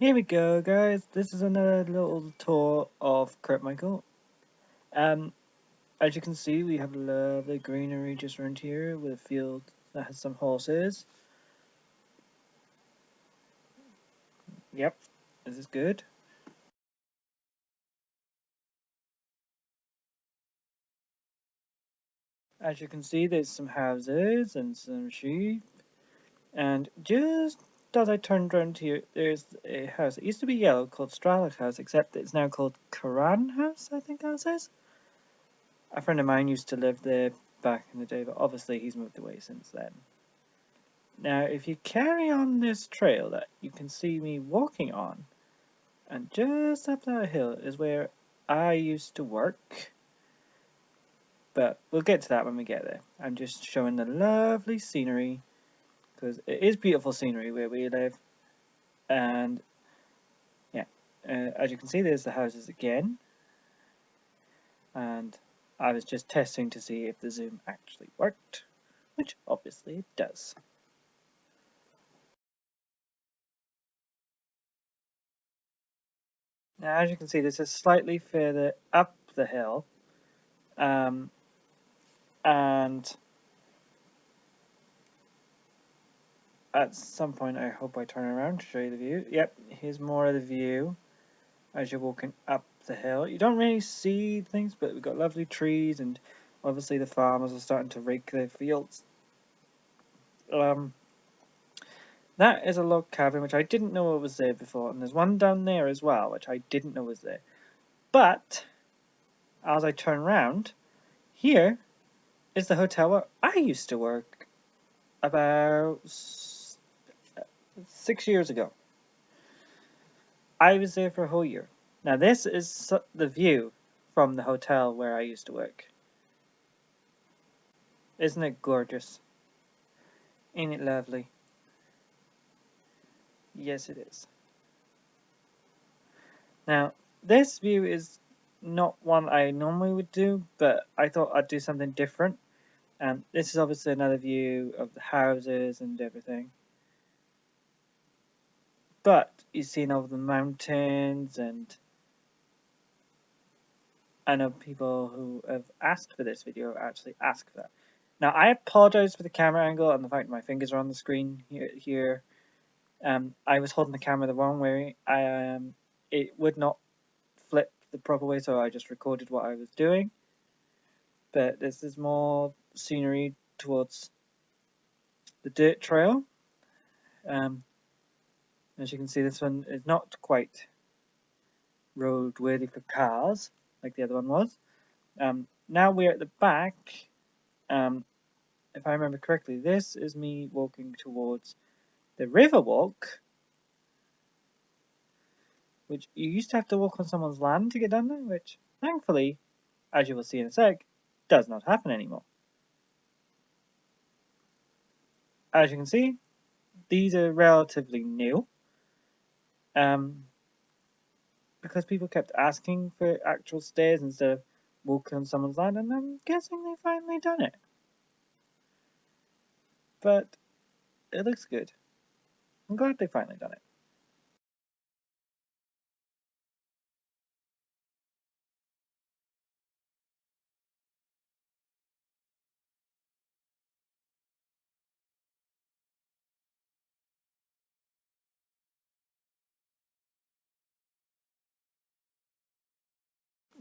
Here we go, guys. This is another little tour of Kirkmichael. Um, as you can see, we have lovely greenery just around here with a field that has some horses. Yep, this is good. As you can see, there's some houses and some sheep. And just as I turned around here, there's a house. It used to be yellow called Stralick House, except it's now called Karan House, I think that says. A friend of mine used to live there back in the day, but obviously he's moved away since then. Now, if you carry on this trail that you can see me walking on, and just up that hill is where I used to work, but we'll get to that when we get there. I'm just showing the lovely scenery, because it is beautiful scenery where we live, and yeah, as you can see, there's the houses again, and I was just testing to see if the zoom actually worked, which obviously it does. Now, as you can see, this is slightly further up the hill, um, and at some point I hope I turn around to show you the view. Yep, here's more of the view as you're walking up the hill. You don't really see things, but we've got lovely trees, and obviously the farmers are starting to rake their fields. Um, that is a log cabin, which I didn't know was there before, and there's one down there as well, which I didn't know was there. But as I turn around, here is the hotel where I used to work about 6 years ago. I was there for a whole year. Now, this is the view from the hotel where I used to work. Isn't it gorgeous? Ain't it lovely? Yes, it is. Now, this view is not one I normally would do, but I thought I'd do something different. This is obviously another view of the houses and everything. But you've seen over the mountains, and I know people who have asked for this video actually ask for that. Now, I apologize for the camera angle and the fact my fingers are on the screen here. I was holding the camera the wrong way. It would not flip the proper way, so I just recorded what I was doing. But this is more scenery towards the dirt trail. Um, as you can see, this one is not quite road worthy for cars like the other one was. Now we're at the back. Um, if I remember correctly, this is me walking towards the river walk, which you used to have to walk on someone's land to get down there, which thankfully, as you will see in a sec, does not happen anymore. As you can see, these are relatively new, um, because people kept asking for actual stairs instead of walking on someone's land, and I'm guessing they finally done it. But it looks good. I'm glad they finally done it.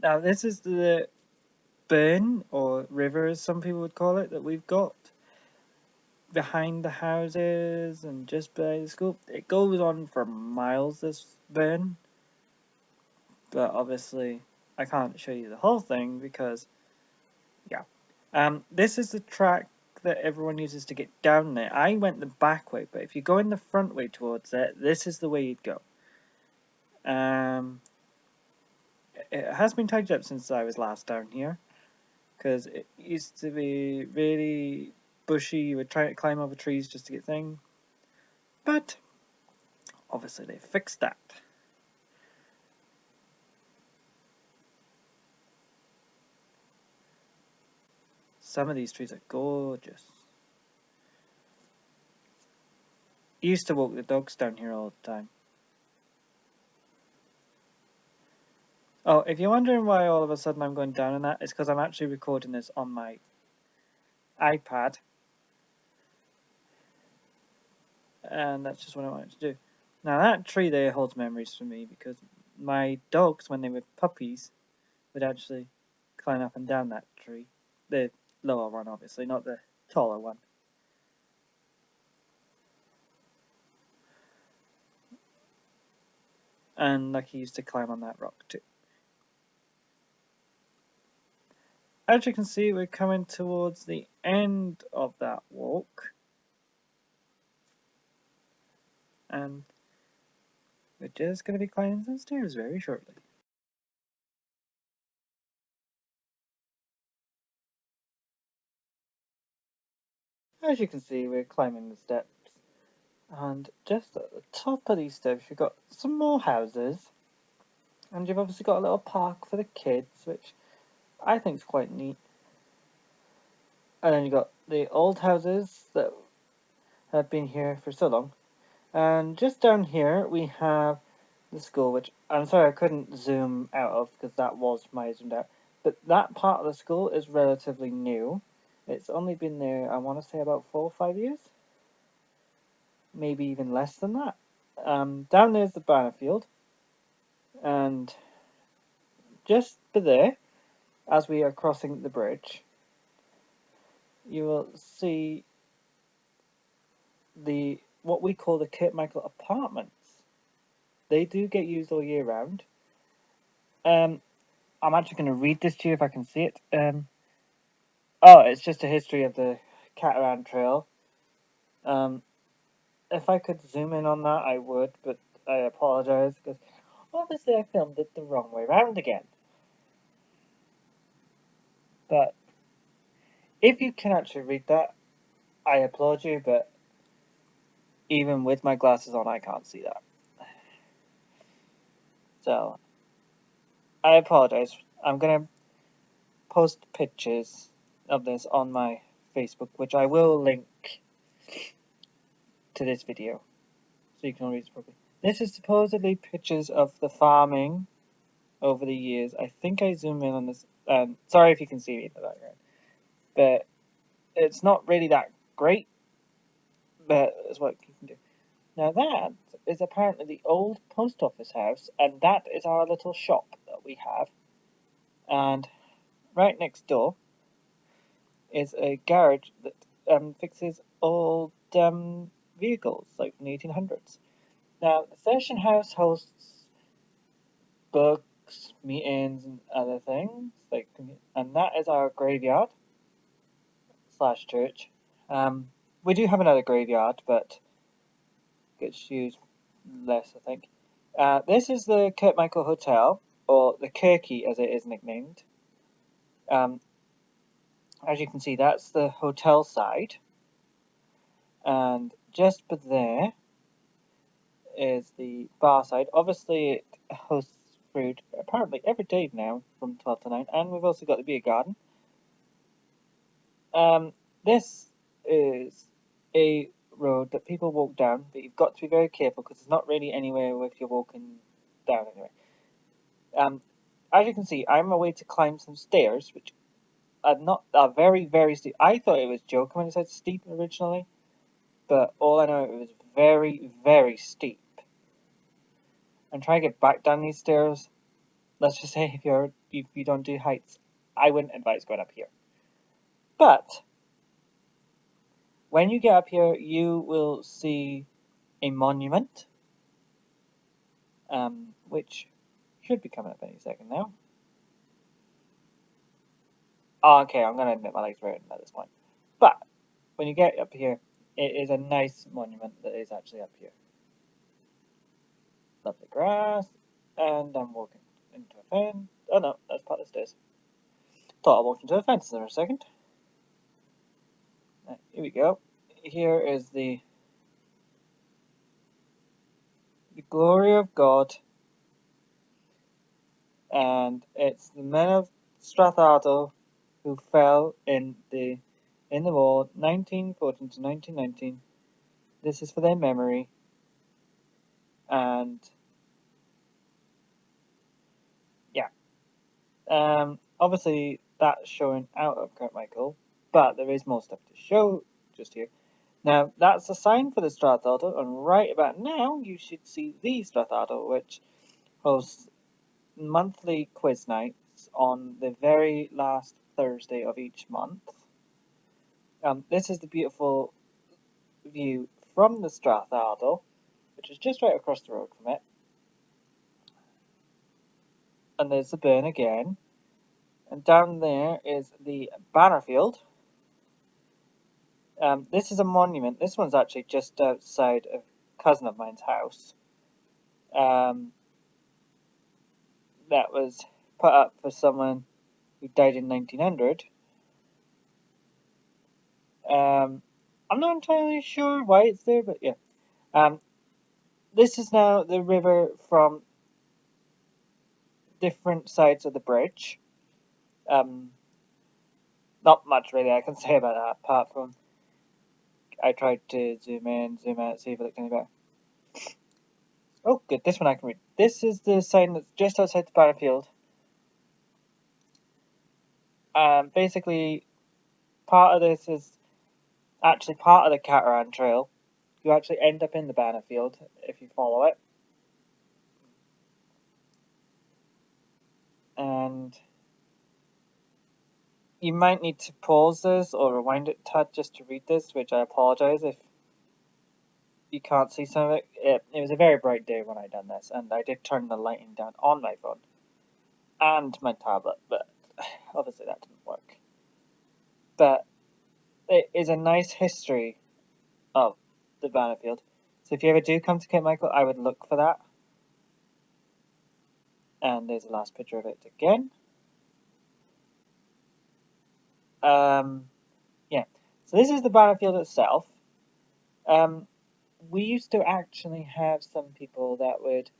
Now this is the burn, or river as some people would call it, that we've got behind the houses and just by the school. It goes on for miles, this burn, but obviously I can't show you the whole thing because, yeah. This is the track that everyone uses to get down there. I went the back way, but if you go in the front way towards it, this is the way you'd go. It has been tidied up since I was last down here, because it used to be really bushy. You would try to climb over trees just to get things, but obviously they fixed that. Some of these trees are gorgeous. I used to walk the dogs down here all the time. Oh, if you're wondering why all of a sudden I'm going down on that, it's because I'm actually recording this on my iPad. And that's just what I wanted to do. Now that tree there holds memories for me because my dogs, when they were puppies, would actually climb up and down that tree. The lower one, obviously, not the taller one. And Lucky used to climb on that rock too. As you can see, we're coming towards the end of that walk. And we're just going to be climbing some stairs very shortly. As you can see, we're climbing the steps. And just at the top of these steps, you've got some more houses. And you've obviously got a little park for the kids, which I think is quite neat. And then you've got the old houses that have been here for so long. And just down here, we have the school, which I'm sorry I couldn't zoom out of because that was my zoomed out. But that part of the school is relatively new. It's only been there, I want to say, about 4 or 5 years. Maybe even less than that. Down there's the banner field. And just there, as we are crossing the bridge, you will see the what we call the Kirkmichael apartments. They do get used all year round. I'm actually going to read this to you if I can see it. It's just a history of the Catamaran Trail. If I could zoom in on that, I would, but I apologize because obviously I filmed it the wrong way around again. But if you can actually read that, I applaud you, but even with my glasses on, I can't see that. So, I apologize. I'm gonna post pictures of this on my Facebook, which I will link to this video, so you can read it properly. This is supposedly pictures of the farming over the years. I think I zoom in on this. Sorry if you can see me in the background, but it's not really that great, but it's what you can do. Now that is apparently the old post office house, and that is our little shop that we have. And right next door is a garage that fixes old vehicles, like from the 1800s. Now, the session house hosts books, meetings, and other things, and that is our graveyard slash church. We do have another graveyard, but gets used less, I think. This is the Kirkmichael Hotel, or the Kirky as it is nicknamed. As you can see, that's the hotel side, and just there is the bar side. Obviously, it hosts food apparently every day now from 12 to 9, and we've also got the beer garden. This is a road that people walk down, but you've got to be very careful because there's not really anywhere if you're walking down anyway. As you can see, I'm away to climb some stairs, which are very, very steep. I thought it was joking when it said steep originally, but all I know it was very, very steep. And trying to get back down these stairs, let's just say if you don't do heights, I wouldn't advise going up here. But when you get up here, you will see a monument, which should be coming up any second now. Oh, okay, I'm going to admit my legs are hurting at this point. But when you get up here, it is a nice monument that is actually up here. Lovely grass, and I'm walking into a fence. Oh no, that's part of the stairs. Thought I walked into a fence there for a second. Right, here we go. Here is the glory of God, and it's the men of Strathardo who fell in the war 1914 to 1919. This is for their memory, and yeah, Obviously, that's showing out of Kirkmichael, but there is more stuff to show just here. Now, that's a sign for the Strathaldo, and right about now, you should see the Strathaldo, which hosts monthly quiz nights on the very last Thursday of each month. This is the beautiful view from the Strathaldo, which is just right across the road from it. And there's the burn again. And down there is the Bannerfield. This is a monument. This one's actually just outside of a cousin of mine's house. That was put up for someone who died in 1900. I'm not entirely sure why it's there, but yeah. This is now the river from different sides of the bridge. Not much really I can say about that, apart from I tried to zoom in, zoom out, see if it looked any better. Oh, good, this one I can read. This is the sign that's just outside the battlefield. Basically, part of this is actually part of the Cataran Trail. You actually end up in the Bannerfield if you follow it. And you might need to pause this or rewind it a tad just to read this, which I apologize if you can't see some of it. It was a very bright day when I done this, and I did turn the lighting down on my phone and my tablet, but obviously that didn't work. But it is a nice history of the Bannerfield. So if you ever do come to Kirkmichael, I would look for that. And there's the last picture of it again. Yeah. So this is the Bannerfield itself. We used to actually have some people that would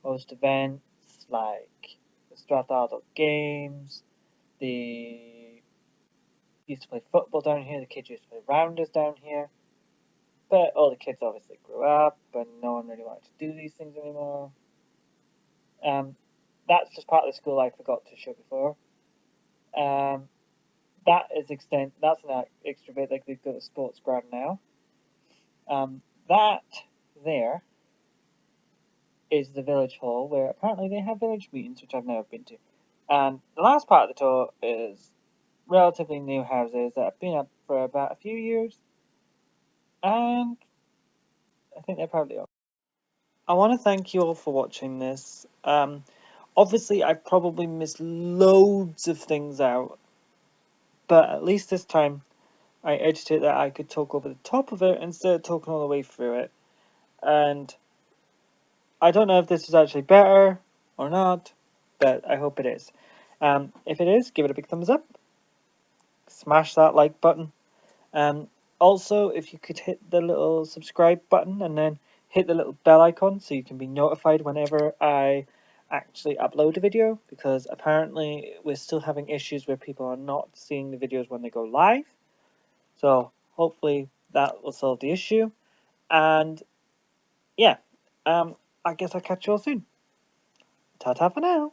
host events like the Strathaldo Games. They used to play football down here. The kids used to play rounders down here. But all the kids obviously grew up, and no one really wanted to do these things anymore. That's just part of the school I forgot to show before. That's an extra bit, like they've got a sports ground now. That there is the village hall, where apparently they have village meetings, which I've never been to. And the last part of the tour is relatively new houses that have been up for about a few years, and I think they're probably. I want to thank you all for watching this. Obviously, I've probably missed loads of things out, but at least this time I edited it that I could talk over the top of it instead of talking all the way through it. And I don't know if this is actually better or not, but I hope it is. If it is, give it a big thumbs up. Smash that like button. Also, if you could hit the little subscribe button and then hit the little bell icon so you can be notified whenever I actually upload a video, because apparently we're still having issues where people are not seeing the videos when they go live. So hopefully that will solve the issue. And yeah, I guess I'll catch you all soon. Ta-ta for now.